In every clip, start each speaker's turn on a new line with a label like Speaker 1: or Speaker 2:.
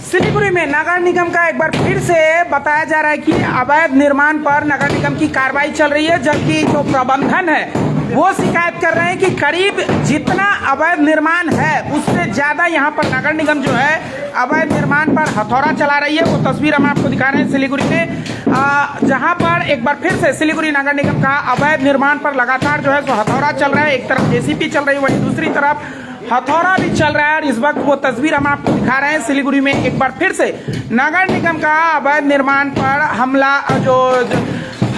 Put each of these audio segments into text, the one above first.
Speaker 1: सिलीगुड़ी में नगर निगम का एक बार फिर से बताया जा रहा है कि अवैध निर्माण पर नगर निगम की कार्रवाई चल रही है, जबकि जो प्रबंधन है वो शिकायत कर रहे हैं कि करीब जितना अवैध निर्माण है उससे ज्यादा यहाँ पर नगर निगम जो है अवैध निर्माण पर हथौड़ा चला रही है। वो तस्वीर हम आपको दिखा रहे हैं सिलीगुड़ी में, जहाँ पर एक बार फिर से सिलीगुड़ी नगर निगम का अवैध निर्माण पर लगातार जो है सो हथौड़ा चल रहा है। एक तरफ जेसीबी चल रही है, वहीं दूसरी तरफ हथौड़ा भी चल रहा है। और इस वक्त वो तस्वीर हम आपको दिखा रहे हैं सिलीगुड़ी में एक बार फिर से नगर निगम का अवैध निर्माण पर हमला जो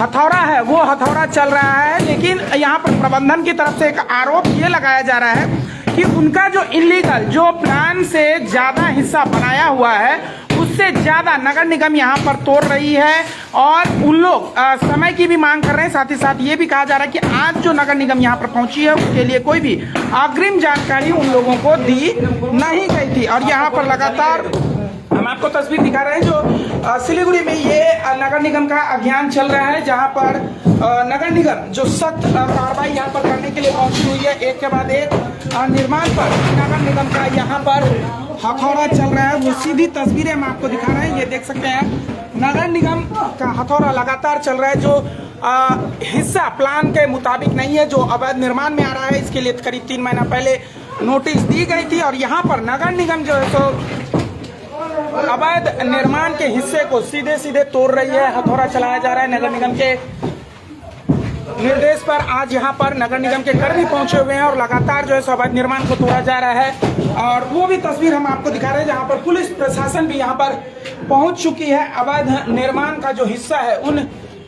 Speaker 1: हथौड़ा है वो हथौड़ा चल रहा है। लेकिन यहाँ पर प्रबंधन की तरफ से एक आरोप ये लगाया जा रहा है कि उनका जो इलीगल जो प्लान से ज्यादा हिस्सा बनाया हुआ है उससे ज्यादा नगर निगम यहाँ पर तोड़ रही है। और उन लोग समय की भी मांग कर रहे हैं। साथ ही साथ ये भी कहा जा रहा है कि आज जो नगर निगम यहाँ पर पहुंची है उसके लिए कोई भी अग्रिम जानकारी उन लोगों को दी नहीं गई थी। और यहाँ पर लगातार हम आपको तस्वीर दिखा रहे हैं जो सिलीगुड़ी में ये नगर निगम का अभियान चल रहा है, जहाँ पर नगर निगम जो सख्त कार्रवाई यहाँ पर करने के लिए पहुंची हुई है। एक के बाद एक निर्माण पर नगर निगम का यहाँ पर हथौड़ा चल रहा है। वो सीधी तस्वीरें हम आपको दिखा रहे हैं, ये देख सकते हैं नगर निगम का हथौड़ा लगातार चल रहा है। जो हिस्सा प्लान के मुताबिक नहीं है, जो अवैध निर्माण में आ रहा है, इसके लिए करीब 3 महीना पहले नोटिस दी गई थी। और यहाँ पर नगर निगम जो है तो अवैध निर्माण के हिस्से को सीधे सीधे तोड़ रही है, हथौड़ा चलाया जा रहा है। नगर निगम के निर्देश पर आज यहाँ पर नगर निगम के कर्मी पहुंचे हुए हैं और लगातार जो है अवैध निर्माण को तोड़ा जा रहा है। और वो भी तस्वीर हम आपको दिखा रहे हैं जहाँ पर पुलिस प्रशासन भी यहाँ पर पहुंच चुकी है। अवैध निर्माण का जो हिस्सा है उन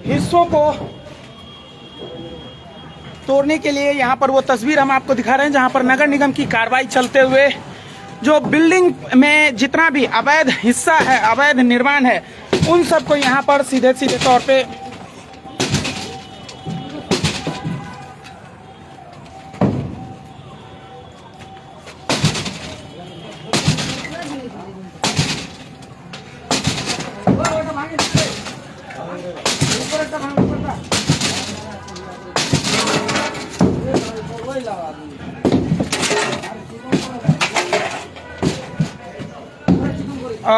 Speaker 1: हिस्सों को तोड़ने के लिए यहाँ पर वो तस्वीर हम आपको दिखा रहे हैं जहाँ पर नगर निगम की कार्रवाई चलते हुए जो बिल्डिंग में जितना भी अवैध हिस्सा है, अवैध निर्माण है, उन सबको यहाँ पर सीधे सीधे तौर पे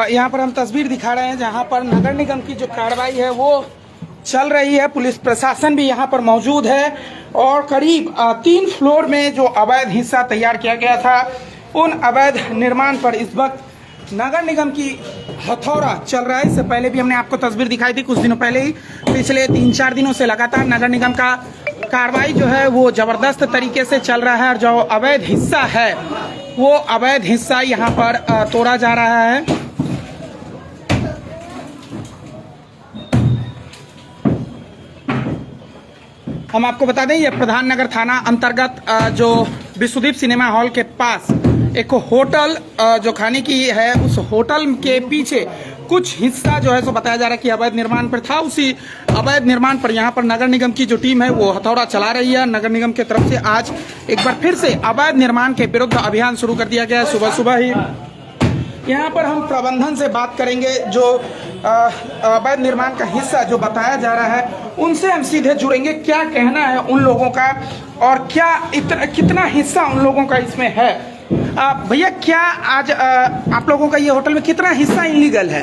Speaker 1: यहाँ पर हम तस्वीर दिखा रहे हैं जहाँ पर नगर निगम की जो कार्रवाई है वो चल रही है। पुलिस प्रशासन भी यहाँ पर मौजूद है और करीब 3 फ्लोर में जो अवैध हिस्सा तैयार किया गया था उन अवैध निर्माण पर इस वक्त नगर निगम की हथौड़ा चल रहा है। इससे पहले भी हमने आपको तस्वीर दिखाई थी कुछ दिनों पहले ही। पिछले 3-4 दिनों से लगातार नगर निगम का कार्रवाई जो है वो जबरदस्त तरीके से चल रहा है और जो अवैध हिस्सा है वो अवैध हिस्सा यहाँ पर तोड़ा जा रहा है। हम आपको बता दें ये प्रधान नगर थाना अंतर्गत जो विश्वदीप सिनेमा हॉल के पास एक होटल जो खाने की है, उस होटल के पीछे कुछ हिस्सा जो है सो बताया जा रहा है कि अवैध निर्माण पर था। उसी अवैध निर्माण पर यहाँ पर नगर निगम की जो टीम है वो हथौड़ा चला रही है। नगर निगम की तरफ से आज एक बार फिर से अवैध निर्माण के विरुद्ध अभियान शुरू कर दिया गया है। सुबह सुबह ही यहाँ पर हम प्रबंधन से बात करेंगे, जो अवैध निर्माण का हिस्सा जो बताया जा रहा है उनसे हम सीधे जुड़ेंगे, क्या कहना है उन लोगों का और क्या कितना हिस्सा उन लोगों का इसमें है। भैया क्या आज आप लोगों का ये होटल में कितना हिस्सा इलीगल है?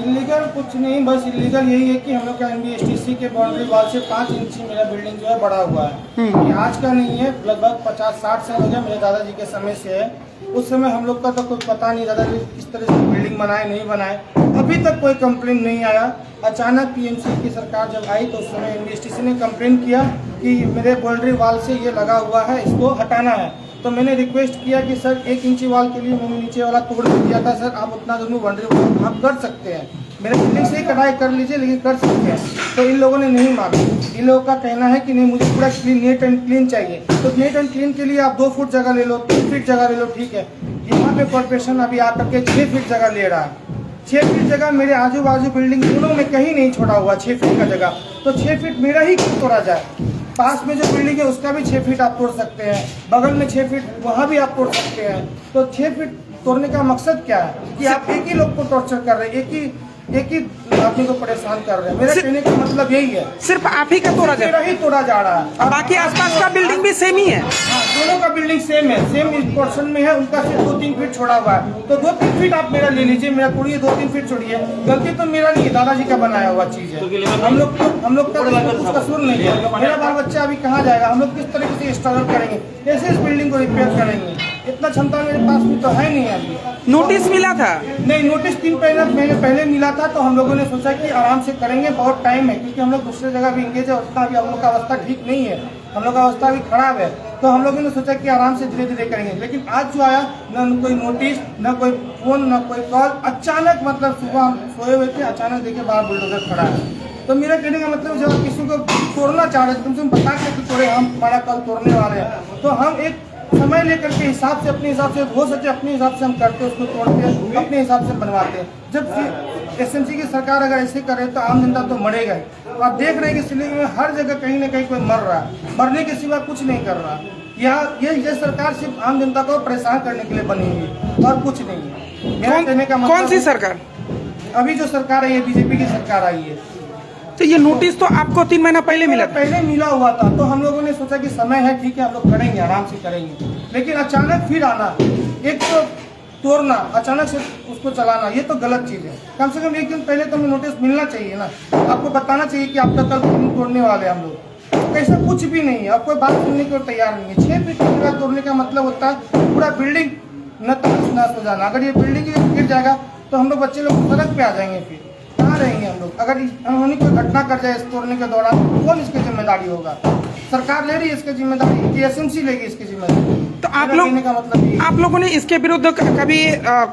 Speaker 2: इलीगल कुछ नहीं, बस इलीगल यही है कि हम लोग का एनबीएसटीसी के बाउंड्री वाल से 5 इंची मेरा बिल्डिंग जो है बड़ा हुआ है। ये आज का नहीं है, लगभग 50-60 साल हो गया, मेरे दादाजी के समय से है। उस समय हम लोग का तो कोई पता नहीं, दादाजी किस तरह से बिल्डिंग बनाए नहीं बनाए, अभी तक कोई कंप्लेन नहीं आया। अचानक पीएमसी की सरकार जब आई तो उस समय एनबीएसटीसी ने कंप्लेन किया कि मेरे बाउंड्री वाल से ये लगा हुआ है, इसको हटाना है। तो मैंने रिक्वेस्ट किया कि सर 1 इंची वाल के लिए मैंने नीचे वाला तोड़ दिया था, सर आप उतना दूर बाउंड्री वाल आप कर सकते हैं, मेरे बिल्डिंग से ही कटाई कर लीजिए लेकिन कर सकते हैं। तो इन लोगों ने नहीं माना। इन लोगों का कहना है कि नहीं मुझे पूरा क्लीन नीट एंड क्लीन चाहिए। तो नीट एंड क्लीन के लिए आप 2 फुट जगह ले लो, 3 फीट जगह ले लो, ठीक है। यहाँ पे कॉर्पोरेशन अभी आकर के 6 फीट जगह ले रहा है। 6 फीट जगह मेरे आजू बाजू बिल्डिंग दोनों में कहीं नहीं छोड़ा हुआ 6 फीट का जगह, तो 6 फीट मेरा ही क्यों तोड़ा जाए? पास में जो बिल्डिंग है उसका भी 6 फीट आप तोड़ सकते हैं, बगल में 6 फीट वहाँ भी आप तोड़ सकते हैं। तो 6 फीट तोड़ने का मकसद क्या है कि आप एक ही लोग को टॉर्चर कर रहे हैं, एक ही आदमी को परेशान कर रहे हैं। मेरा कहने का मतलब यही है,
Speaker 1: सिर्फ आप ही का तोड़ा जा रहा है,
Speaker 2: मेरा ही तोड़ा जा रहा है
Speaker 1: और बाकी आसपास का बिल्डिंग भी सेम ही है।
Speaker 2: दोनों का बिल्डिंग सेम है, सेम इस पोर्शन में है, उनका सिर्फ 2-3 फीट छोड़ा हुआ है। तो 2-3 फीट आप मेरा ले लीजिए, मेरा पूरी 2-3 फीट छोड़िए, गलती तो मेरा नहीं है, दादाजी का बनाया हुआ चीज है। हम लोग का कुछ कसूर नहीं है। मेरा बाल बच्चा अभी कहाँ जाएगा? हम लोग किस तरीके से स्ट्रगल करेंगे, कैसे इस बिल्डिंग को रिपेयर करेंगे? इतना क्षमता मेरे पास भी तो है नहीं अभी।
Speaker 1: नोटिस मिला था?
Speaker 2: नहीं, नोटिस 3 महीने पहले मिला था, तो हम लोगों ने सोचा कि आराम से करेंगे, बहुत टाइम है, क्योंकि हम लोग दूसरे जगह भी इंगेज है, उतना भी हम लोग का अवस्था ठीक नहीं है, हम लोग का अवस्था भी खराब है। तो हम लोगों ने सोचा कि आराम से धीरे धीरे करेंगे। लेकिन आज जो आया, न कोई नोटिस, न कोई फोन, न कोई कॉल, अचानक मतलब सुबह हम सोए हुए थे, अचानक देखे बाहर बुलडोजर खड़ा है। तो मेरा कहने का मतलब जब आप किसी को तोड़ना चाह रहे थे, तुमसे बता के कि तोड़े, हम हमारा कल तोड़ने वाले हैं, तो हम एक समय लेकर के हिसाब से, अपने हिसाब से हो सके अपने हिसाब से हम करते, उसको तोड़ते, अपने हिसाब से बनवाते हैं। जब एसएमसी की सरकार अगर ऐसे करे तो आम जनता तो मरेगा ही। आप देख रहे हैं कि सिलीगुड़ी में हर जगह कहीं ना कहीं कोई मर रहा है, मरने के सिवा कुछ नहीं कर रहा। ये सरकार सिर्फ आम जनता को परेशान करने के लिए बनी हुई है और कुछ नहीं है। मेरा कहने का मतलब,
Speaker 1: कौन सी सरकार?
Speaker 2: अभी जो सरकार है, ये बीजेपी की सरकार आई है।
Speaker 1: तो ये नोटिस तो आपको 3 महीना पहले मिला था?
Speaker 2: पहले मिला हुआ था, तो हम लोगों ने सोचा कि समय है, ठीक है, हम लोग करेंगे, आराम से करेंगे। लेकिन अचानक फिर आना, एक तो तोड़ना, अचानक से उसको चलाना, ये तो गलत चीज है। कम से कम 1 दिन पहले तो हमें नोटिस मिलना चाहिए ना, आपको बताना चाहिए कि आपका कल तोड़ने वाले हम लोग। ऐसा कुछ भी नहीं है, आप कोई बात सुनने को तैयार नहीं है। 6 फीट की जगह तोड़ने का मतलब होता है पूरा बिल्डिंग नष्ट हो जाना। अगर ये बिल्डिंग गिर जाएगा तो हम लोग बच्चे लोग सड़क पे आ जाएंगे, फिर कहाँ रहेंगे हम लोग? अगर उन्होंने कोई घटना कर जाए इस तोड़ने के दौरान, कौन इसकी जिम्मेदारी होगा? सरकार ले रही है इसकी जिम्मेदारी कि एसएमसी लेगी इसकी जिम्मेदारी?
Speaker 1: तो आप लोगों ने इसके विरुद्ध कभी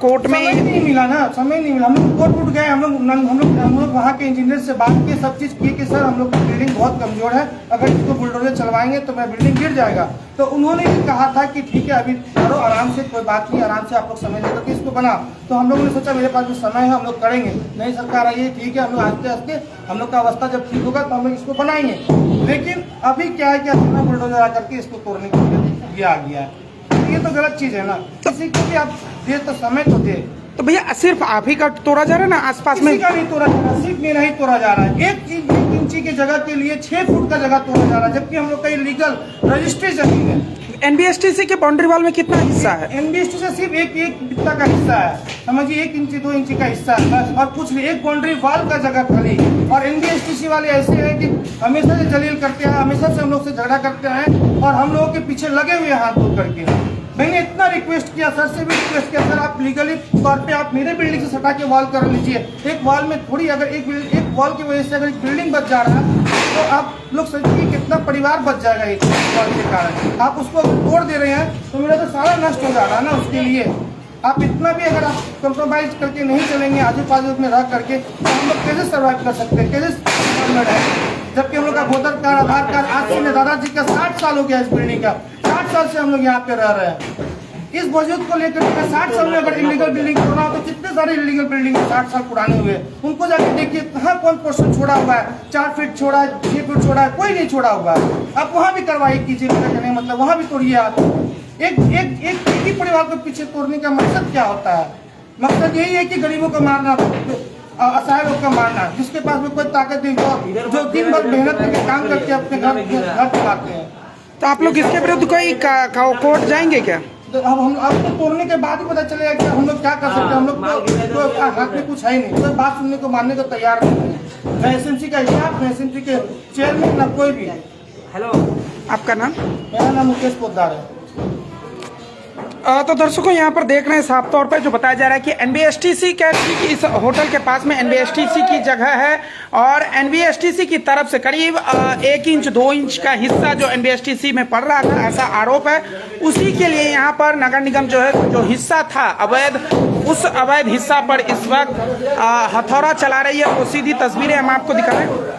Speaker 1: कोर्ट में?
Speaker 2: समय नहीं मिला ना, समय नहीं मिला। हम लोग कोर्ट उठ गए, हम लोग वहाँ के इंजीनियर से बात किए, सब चीज किए कि सर हम लोग की बिल्डिंग बहुत कमजोर है, अगर इसको बुलडोजर चलवाएंगे तो मेरा बिल्डिंग गिर जाएगा। तो उन्होंने भी कहा था कि ठीक है, अभी करो आराम से, कोई बात नहीं, आराम से आप लोग समय लेकर के इसको बना। तो हम लोगों ने सोचा मेरे पास भी समय है, हम लोग करेंगे। नई सरकार आई है, ठीक है, हम लोग आस्ते आस्ते हम लोग का अवस्था जब ठीक होगा तो हम लोग इसको बनाएंगे। लेकिन अभी क्या है कि अचानक बुलडोजर आकर के इसको तोड़ने के लिए आ गया है, ये तो गलत चीज है ना। किसी को भी आप दे तो समय तो दे।
Speaker 1: तो भैया सिर्फ आप ही का तोड़ा जा रहा है ना, आसपास में?
Speaker 2: किसी का नहीं तोड़ा जा रहा, सिर्फ मेरा ही तोड़ा जा रहा है। 1 इंची की जगह के लिए 6 फुट का जगह तोड़ा जा रहा है, जबकि हम लोग का लीगल रजिस्ट्री जमीन है।
Speaker 1: एनबीएसटीसी के बाउंड्री वॉल में कितना हिस्सा है?
Speaker 2: एनबीएसटी से सिर्फ एक बित्ता का हिस्सा है, समझिए 1 इंची 2 इंची का हिस्सा है, और कुछ भी, एक बाउंड्री वॉल का जगह खाली। और एनबीएसटीसी वाले ऐसे हैं कि हमेशा से जलील करते हैं, हमेशा से हम लोग से झगड़ा करते हैं, और हम लोगों के पीछे लगे हुए हैं हाथ धो करके। मैंने इतना रिक्वेस्ट किया, सर से भी रिक्वेस्ट किया, सर आप लीगली तौर पे आप मेरे बिल्डिंग से सटा के वॉल कर लीजिए। एक वॉल में थोड़ी, अगर एक वॉल की वजह से अगर एक बिल्डिंग बच जा रहा है तो आप लोग सोचिए कितना परिवार बच जाएगा एक वॉल के कारण। आप उसको तोड़ दे रहे हैं तो मेरा तो सारा नष्ट हो जा रहा है ना। उसके लिए आप इतना भी अगर आप कंप्रोमाइज करके नहीं चलेंगे आजू बाजू में रह करके, तो हम लोग कैसे सर्वाइव कर सकते हैं, कैसे? जबकि हम लोग का वोटर कार्ड, आधार कार्ड, आज से दादाजी का 60 साल हो गया इस बिल्डिंग का, 60 साल से हम लोग यहाँ पे रह रहे हैं। इस वजूद को लेकर 60 साल में अगर इलीगल बिल्डिंग छोड़ा हो तो कितने सारे इलीगल बिल्डिंग 60 साल पुराने हुए, उनको जाके देखिए कहाँ कौन पोर्शन छोड़ा हुआ है, 4 फीट छोड़ा है, 6 फीट छोड़ा है, कोई नहीं छोड़ा हुआ है। आप वहाँ भी कार्रवाई कीजिए, मेरा कहने का मतलब वहाँ भी तोड़िए आप। एक ही परिवार को पीछे तोड़ने का मकसद क्या होता है? मकसद यही है कि गरीबों को मारना, असहाय लोग का मारना, जिसके पास में कोई ताकत नहीं, जो दिन भर मेहनत करके काम करके अपने घर चलाते हैं।
Speaker 1: तो आप लोग इसके विरुद्ध कोई कोर्ट जाएंगे क्या?
Speaker 2: तो अब हम आपको तोड़ने के बाद ही पता चलेगा कि हम लोग क्या कर सकते हैं। हम लोग तो हाथ में कुछ है ही नहीं, कोई बात सुनने को मानने को तैयार नहीं है, न एसएमसी का स्टाफ, न एसएमसी के चेयरमैन, न कोई भी।
Speaker 1: हेलो, आपका नाम?
Speaker 2: मेरा नाम मुकेश पोद्दार है।
Speaker 1: तो दर्शकों यहाँ पर देख रहे हैं साफ तौर पर जो बताया जा रहा है कि एनबीएसटीसी के इस होटल के पास में एनबीएसटीसी की जगह है, और एनबीएसटीसी की तरफ से करीब 1 इंच 2 इंच का हिस्सा जो एनबीएसटीसी में पड़ रहा था, ऐसा आरोप है। उसी के लिए यहाँ पर नगर निगम जो है, जो हिस्सा था अवैध, उस अवैध हिस्सा पर इस वक्त हथौड़ा चला रही है। वो सीधी तस्वीरें हम आपको दिखा रहे हैं।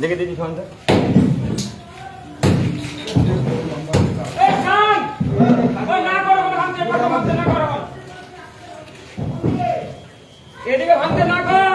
Speaker 3: देखिए दीदी फोन से
Speaker 1: এদিকে ভাঙতে না কর।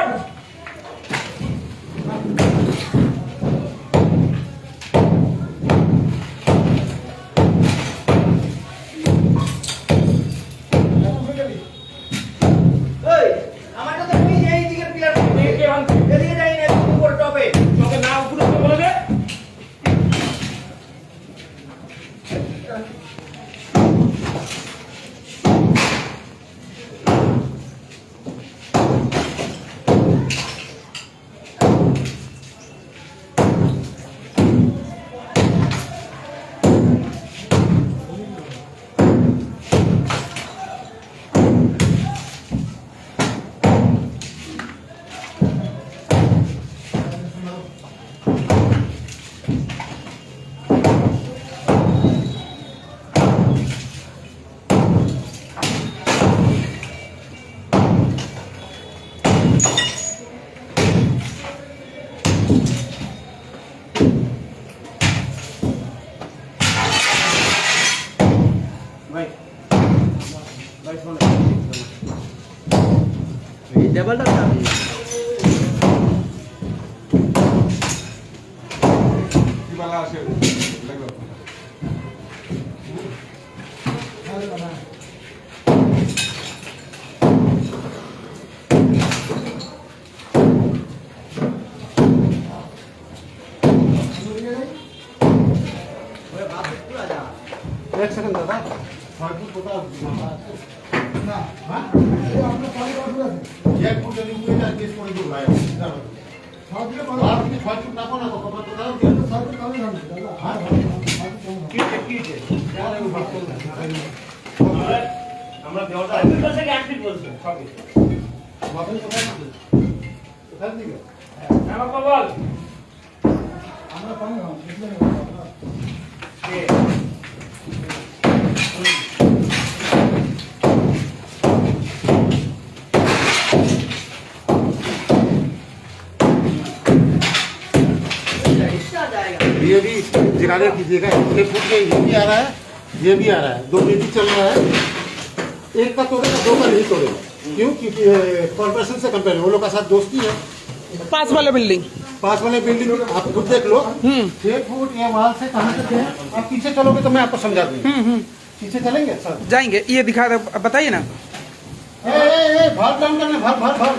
Speaker 3: डबल डबल
Speaker 4: वाला আছে লাগলো
Speaker 2: एक सेकंड दादा फालतू पता ना हां ये आपने पानी का पूरा है एक फुट जल्दी ऊपर जा केस पड़े दो भाई साथ में पानी आप की फालतू ना को ना तो खबर तो दादा ये तो साथ में पानी हम दादा हां कीजिए क्या है वो बात আমরা দেওয়াটা আইতে থেকে অ্যাক্টিভ বলছো সবই বাবু কোথায় দিকে হ্যাঁ বাবা বল আমরা পানি খাও বুঝলে না ये भी जिराने कीजिएगा ये फुट के ये भी आ रहा है ये भी आ रहा है दो नीति चल रहा है एक का तोड़ेगा दो का नहीं तोड़ेगा क्यों क्योंकि कॉर्पोरेशन से कंपेयर वो लोग का साथ दोस्ती है
Speaker 1: पास वाला बिल्डिंग
Speaker 2: पास वाले बिल्डिंग आप खुद देख लो 6 फुट ये वॉल से कहाँ तक है आप पीछे चलोगे तो मैं आपको समझा दूंगा पीछे चलेंगे सर
Speaker 1: जाएंगे ये दिखा दो बताइए ना
Speaker 2: भार डाउन करना भार भार भार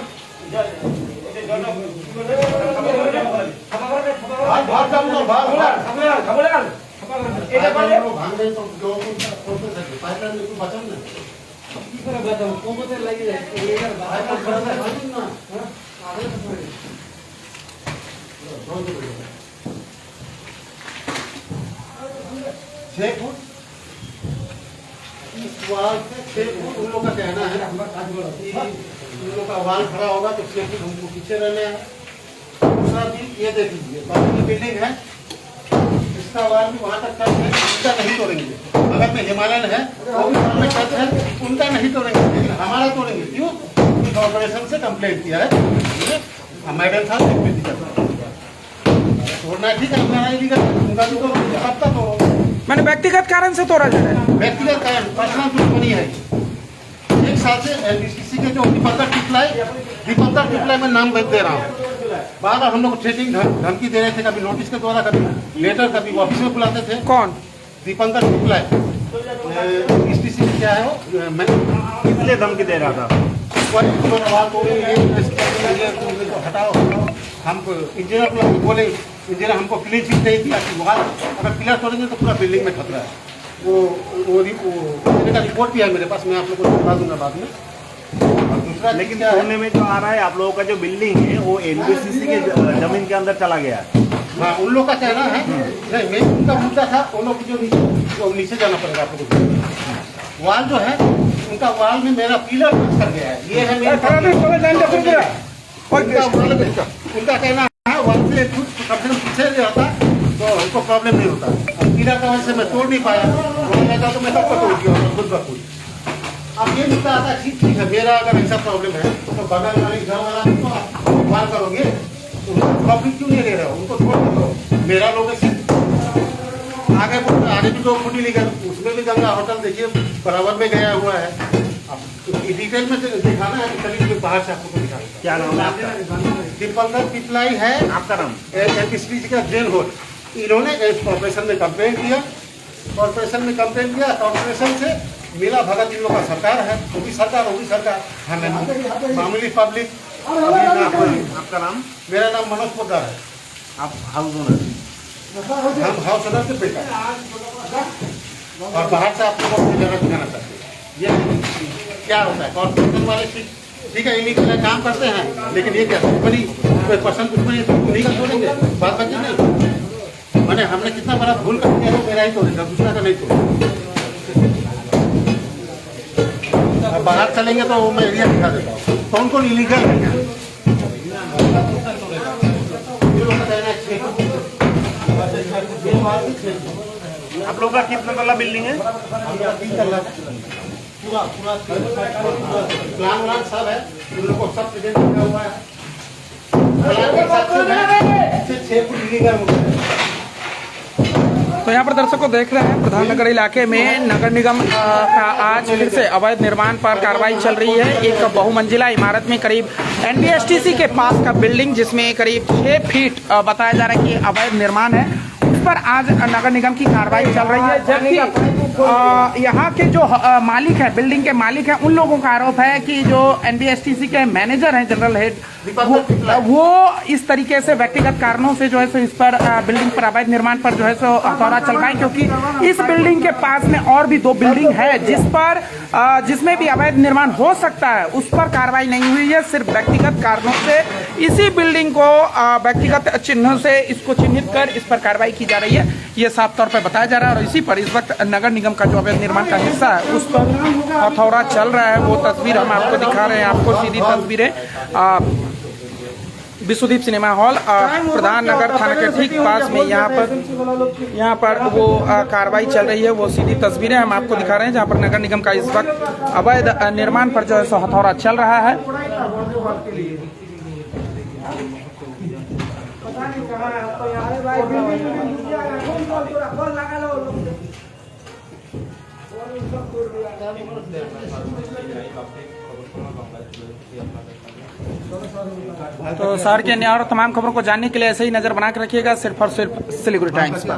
Speaker 2: भार डाउन कर भार এটা বলে ভাঙবে তো जो পাইপলাইন একটু বাঁচান না কি করে বাঁচাবো কোমতে লাগি যায় এটার পাইপলাইন খোলা যায় বাঁচুন না আগে তো পড়ে বন্ধ করে 6 फुट इस वाल से 6 फुट उन लोग का कहना है उन लोग का वाल खड़ा होगा तो 6 फुट हमको पीछे रहना है दूसरा भी ये देख लीजिए बाकी की बिल्डिंग है इसका वाल भी वहाँ तक टच है उनका नहीं तोड़ेंगे अगर में हिमालयन है वो भी वहाँ में टच है उनका नहीं तोड़ेंगे लेकिन हमारा तोड़ेंगे क्यों कॉर्पोरेशन से कंप्लेंट किया है मैडम था तोड़ना ठीक है हमारा इलीगल उनका भी तो कब तक हो
Speaker 1: मैंने व्यक्तिगत कारण से तोड़ा जा रहा है
Speaker 2: व्यक्तिगत कारण पर्सनल दुश्मनी है एक साल से एलबीसीसी के जो दीपंकर टिपलाई में नाम दे रहा हूँ बाद हम लोग ट्रेनिंग धमकी दे रहे थे कभी नोटिस के द्वारा कभी लेटर कभी ऑफिस में बुलाते थे
Speaker 1: कौन
Speaker 2: दीपंकर टिपलाई एलबीसीसी क्या है वो
Speaker 3: इसलिए धमकी दे रहा था
Speaker 2: हटाओ हमको इंजीनियर को बोले इंजीनियर हमको क्लीन चिट नहीं दिया कि वहाँ अगर पिलर तोड़ेंगे तो पूरा बिल्डिंग में खतरा है वो का रिपोर्ट भी है मेरे पास मैं आप लोगों को बता दूंगा बाद में और दूसरा
Speaker 3: लेकिन तोड़ने में जो आ रहा है आप लोगों का जो बिल्डिंग है वो एनबीसीसी के जमीन के अंदर चला गया है
Speaker 2: हाँ उन लोग का कहना है नहीं मैं उनका मुद्दा था उन लोग जो नीचे जाना पड़ेगा आप लोगों को वाल जो है उनका वाल में मेरा पिलर टच कर गया है ये है मेरा उनका वाल में
Speaker 5: उनका कहना है वहाँ से कुछ कम से कम पीछे जो होता तो हमको प्रॉब्लम नहीं होता। अब पीला का वजह से मैं तोड़ नहीं पाया, वहाँ रहता तो मैं सबको तोड़ दिया खुद ब खुद। अब ये मुद्दा आता है ठीक है, मेरा अगर ऐसा प्रॉब्लम है तो बगल वाले घर वाला को आप बार करोगे तो प्रॉफिट क्यों नहीं ले रहे हो, उनको छोड़ दो। मेरा लोग आगे भी 2 फुट लीगल, उसमें भी गंगा होटल देखिए बराबर में गया हुआ है। अब डिटेल में दिखाना है तो चलिए बाहर से आपको दिखा।
Speaker 3: क्या नाम है आपका?
Speaker 5: दीपंकर पिपलाई है
Speaker 3: आपका नाम?
Speaker 5: एलपीसीबी का जेल होल। इन्होंने कॉर्पोरेशन में कंप्लेन किया, कॉर्पोरेशन में कंप्लेन किया, कॉर्पोरेशन से मिला भगत इन लोग का सरकार है, वो भी सरकार हमें मामूली पब्लिक।
Speaker 3: आपका नाम?
Speaker 5: मेरा नाम मनोज पोद्दार है,
Speaker 3: आप हाउस ओनर?
Speaker 5: हम हाउस ओनर के बेटा और बाहर से आप लोगों को जगह दिखाना चाहते हैं। ये क्या होता है, कॉर्पोरेशन वाले ठीक है इलीगल काम करते हैं, लेकिन ये क्या दुश्मनी कोई पर्सन दुश्मनी उन्हीं का तोड़ेंगे, बात बाकी नहीं। मैंने हमने कितना बड़ा भूल कर दिया, मेरा ही तोड़ेगा, दूसरा का नहीं तोड़ेगा। अब बाहर चलेंगे तो वो मैं एरिया दिखा देता हूँ कौन कौन इलीगल है।
Speaker 3: आप लोग का कितना तल्ला बिल्डिंग है?
Speaker 5: पूरा प्लान व्लान सब है, उन लोगों को सब प्रेजेंट किया हुआ है। प्लान के साथ जो है 6 फुट इलीगल होता है।
Speaker 1: तो यहाँ पर दर्शकों देख रहे हैं प्रधाननगर इलाके में नगर निगम का आज फिर से अवैध निर्माण पर कार्रवाई चल रही है। एक बहुमंजिला इमारत में करीब एनबीएसटीसी के पास का बिल्डिंग जिसमें करीब 6 फीट बताया जा रहा है कि अवैध निर्माण है, उस पर आज नगर निगम की कार्रवाई चल रही है। जबकि यहाँ के जो मालिक है, बिल्डिंग के मालिक हैं, उन लोगों का आरोप है कि जो एनबीएसटीसी के मैनेजर हैं, जनरल हेड, वो इस तरीके से व्यक्तिगत कारणों से जो है सो इस पर बिल्डिंग पर अवैध निर्माण पर जो है सो हथौड़ा चल रहा है, क्योंकि इस बिल्डिंग के पास में और भी 2 बिल्डिंग है जिसमें भी अवैध निर्माण हो सकता है, उस पर कार्रवाई नहीं हुई है। सिर्फ व्यक्तिगत कारणों से इसी बिल्डिंग को व्यक्तिगत चिन्हों से इसको चिन्हित कर इस पर कार्रवाई की जा रही है, ये साफ तौर पर बताया जा रहा है। और इसी पर इस वक्त नगर निगम का जो अवैध निर्माण का हिस्सा है उस पर हथौड़ा चल रहा है। वो तस्वीर हम आपको दिखा रहे हैं, आपको सीधी तस्वीरें विश्वदीप सिनेमा हॉल प्रधाननगर थाना के ठीक पास में यहाँ पर वो कार्रवाई चल रही है, वो सीधी तस्वीरें हम आपको दिखा रहे हैं जहाँ पर नगर निगम का इस वक्त अवैध निर्माण पर जो है सो हथौड़ा चल रहा है। तो शहर के अन्य और तमाम खबरों को जानने के लिए ऐसे ही नजर बना के रखिएगा सिर्फ और सिर्फ सिलीगुड़ी टाइम्स पर।